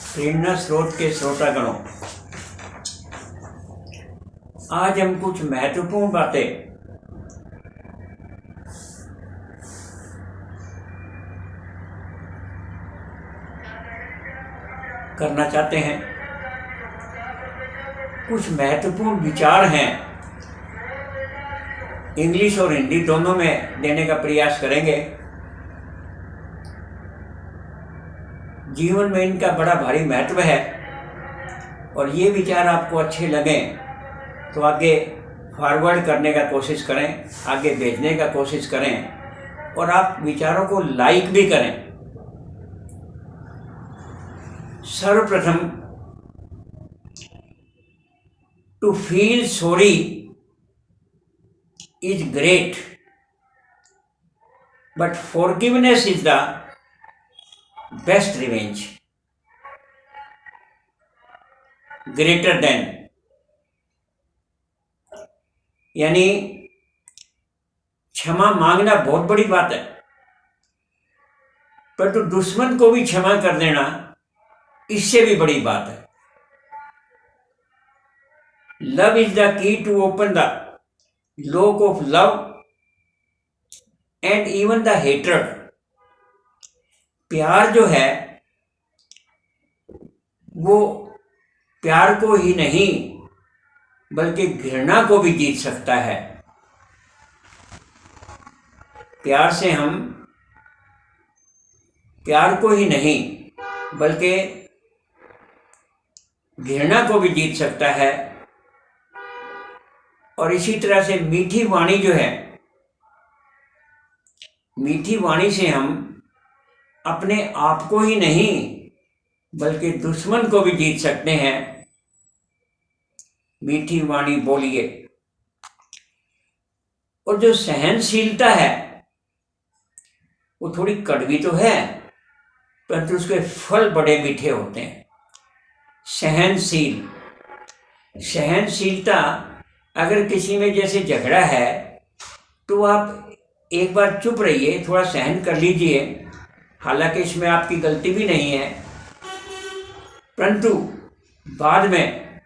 प्रेरणा स्रोत के श्रोतागणों, आज हम कुछ महत्वपूर्ण बातें करना चाहते हैं। कुछ महत्वपूर्ण विचार हैं, इंग्लिश और हिंदी दोनों में देने का प्रयास करेंगे। जीवन में इनका बड़ा भारी महत्व है और ये विचार आपको अच्छे लगें तो आगे फॉरवर्ड करने का कोशिश करें, आगे भेजने का कोशिश करें और आप विचारों को लाइक भी करें। सर्वप्रथम, to feel sorry is great, but forgiveness is the best revenge. Greater than यानी क्षमा मांगना बहुत बड़ी बात है, परंतु दुश्मन को भी क्षमा कर देना इससे भी बड़ी बात है। Love is the key to open the lock of love and even the hatred. प्यार जो है वो प्यार को ही नहीं बल्कि घृणा को भी जीत सकता है। प्यार से हम प्यार को ही नहीं बल्कि घृणा को भी जीत सकता है। और इसी तरह से मीठी वाणी जो है, मीठी वाणी से हम अपने आप को ही नहीं बल्कि दुश्मन को भी जीत सकते हैं। मीठी वाणी बोलिए। और जो सहनशीलता है वो थोड़ी कड़वी तो है, परंतु उसके फल बड़े मीठे होते हैं। सहनशीलता, अगर किसी में जैसे झगड़ा है तो आप एक बार चुप रहिए, थोड़ा सहन कर लीजिए, हालांकि इसमें आपकी गलती भी नहीं है, परंतु बाद में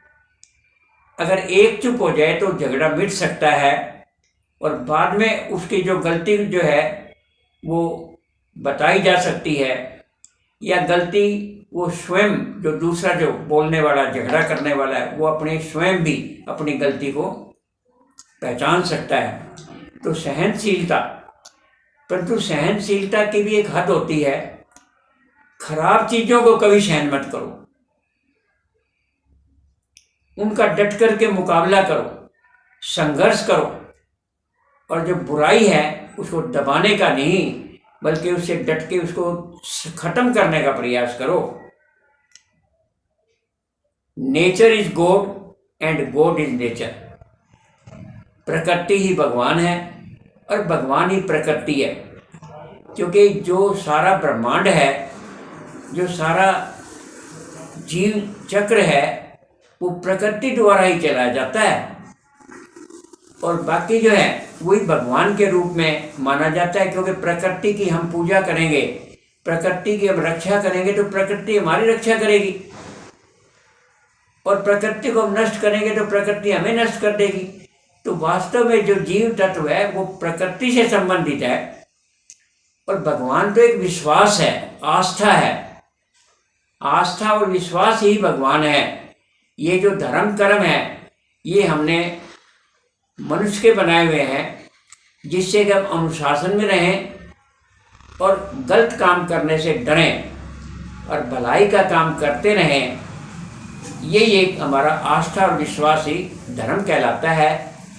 अगर एक चुप हो जाए तो झगड़ा मिट सकता है और बाद में उसकी जो गलती जो है वो बताई जा सकती है, या गलती वो स्वयं जो दूसरा जो बोलने वाला झगड़ा करने वाला है वो अपने स्वयं भी अपनी गलती को पहचान सकता है। तो सहनशीलता, परंतु सहनशीलता की भी एक हद होती है। खराब चीजों को कभी सहन मत करो, उनका डट करके मुकाबला करो, संघर्ष करो, और जो बुराई है उसको दबाने का नहीं बल्कि उससे डट के उसको खत्म करने का प्रयास करो। Nature is God and God is nature. प्रकृति ही भगवान है और भगवान ही प्रकृति है, क्योंकि जो सारा ब्रह्मांड है, जो सारा जीव चक्र है वो प्रकृति द्वारा ही चलाया जाता है और बाकी जो है वही भगवान के रूप में माना जाता है। क्योंकि प्रकृति की हम पूजा करेंगे, प्रकृति की हम रक्षा करेंगे तो प्रकृति हमारी रक्षा करेगी, और प्रकृति को हम नष्ट करेंगे तो प्रकृति हमें नष्ट कर देगी। तो वास्तव में जो जीव तत्व है वो प्रकृति से संबंधित है और भगवान तो एक विश्वास है, आस्था है। आस्था और विश्वास ही भगवान है। ये जो धर्म कर्म है ये हमने मनुष्य के बनाए हुए हैं, जिससे कि हम अनुशासन में रहें और गलत काम करने से डरें और भलाई का काम करते रहें। यही एक हमारा आस्था और विश्वास ही धर्म कहलाता है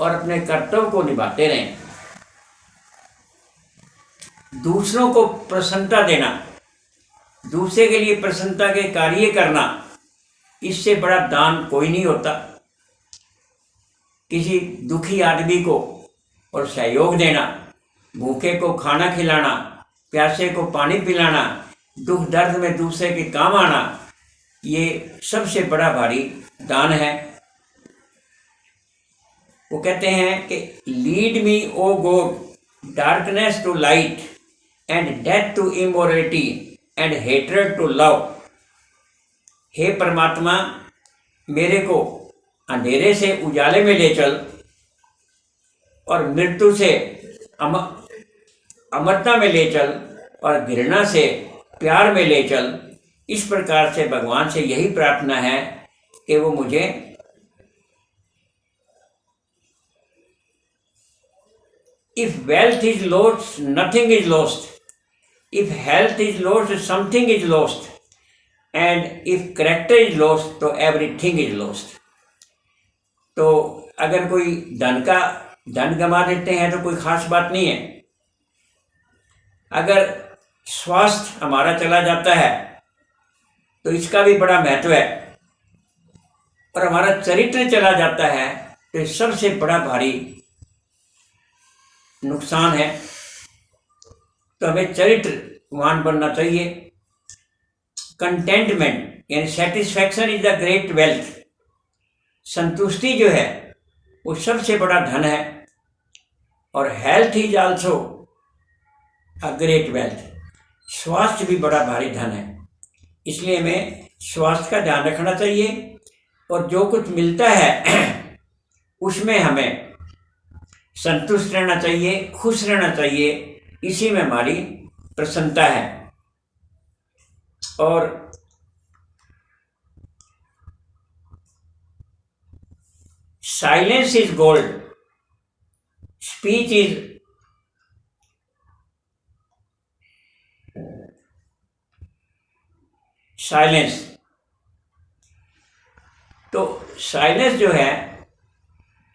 और अपने कर्तव्य को निभाते रहें। दूसरों को प्रसन्नता देना, दूसरे के लिए प्रसन्नता के कार्य करना, इससे बड़ा दान कोई नहीं होता। किसी दुखी आदमी को और सहयोग देना, भूखे को खाना खिलाना, प्यासे को पानी पिलाना, दुख दर्द में दूसरे के काम आना, ये सबसे बड़ा भारी दान है। वो कहते हैं कि lead me O God darkness to light and death to immorality and hatred to love. हे परमात्मा, मेरे को अंधेरे से उजाले में ले चल और मृत्यु से अमरता में ले चल और घृणा से प्यार में ले चल। इस प्रकार से भगवान से यही प्रार्थना है कि वो मुझे if wealth is lost nothing is lost, if health is lost something is lost, and if character is lost तो एवरीथिंग इज लॉस्ट। तो अगर कोई धन गंवा देते हैं तो कोई खास बात नहीं है। अगर स्वास्थ्य हमारा चला जाता है तो इसका भी बड़ा महत्व है, और हमारा चरित्र चला जाता है तो ये सबसे बड़ा भारी नुकसान है। तो हमें चरित्रवान बनना चाहिए। कंटेंटमेंट यानी satisfaction is the great wealth. संतुष्टि जो है वो सबसे बड़ा धन है, और health is also a great wealth. स्वास्थ्य भी बड़ा भारी धन है, इसलिए हमें स्वास्थ्य का ध्यान रखना चाहिए, और जो कुछ मिलता है उसमें हमें संतुष्ट रहना चाहिए, खुश रहना चाहिए। इसी में हमारी प्रसन्नता है। और silence is gold, speech is silence. तो साइलेंस जो है,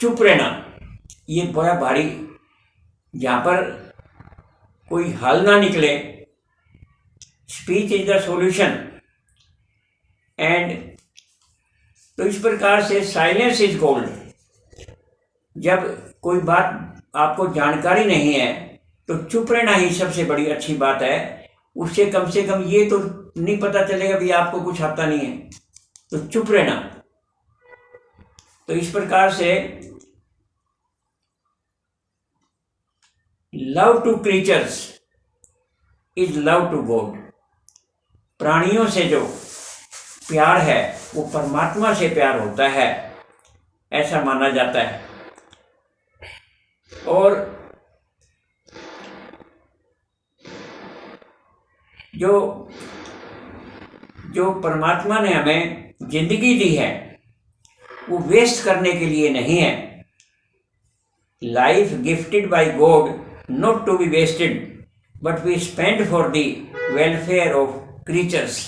चुप रहना, ये बड़ा भारी, जहाँ पर कोई हल ना निकले। Speech is the solution. And तो इस प्रकार से साइलेंस इज गोल्ड। जब कोई बात आपको जानकारी नहीं है तो चुप रहना ही सबसे बड़ी अच्छी बात है। उससे कम से कम ये तो नहीं पता चलेगा भी आपको कुछ आता नहीं है, तो चुप रहना। तो इस प्रकार से love to creatures is love to God. प्राणियों से जो प्यार है वो परमात्मा से प्यार होता है, ऐसा माना जाता है। और जो परमात्मा ने हमें जिंदगी दी है वो वेस्ट करने के लिए नहीं है। Life gifted by God not to be wasted but we spend for the welfare of creatures.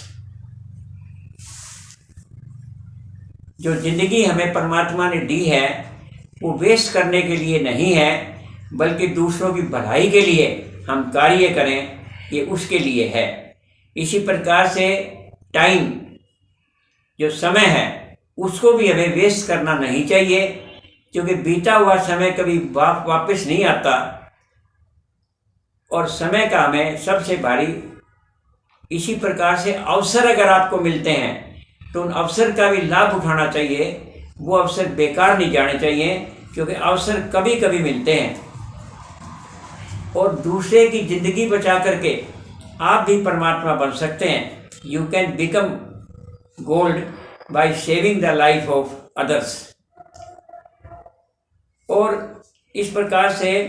जो जिंदगी हमें परमात्मा ने दी है वो वेस्ट करने के लिए नहीं है, बल्कि दूसरों की भलाई के लिए हम कार्य करें, ये उसके लिए है। इसी प्रकार से टाइम, जो समय है, उसको भी हमें वेस्ट करना नहीं चाहिए, क्योंकि बीता हुआ समय कभी वापस नहीं आता। और समय का हमें सबसे भारी, इसी प्रकार से अवसर अगर आपको मिलते हैं तो उन अवसर का भी लाभ उठाना चाहिए। वो अवसर बेकार नहीं जाने चाहिए, क्योंकि अवसर कभी कभी मिलते हैं। और दूसरे की जिंदगी बचा करके आप भी परमात्मा बन सकते हैं। You can become gold by saving the life of others. और इस प्रकार से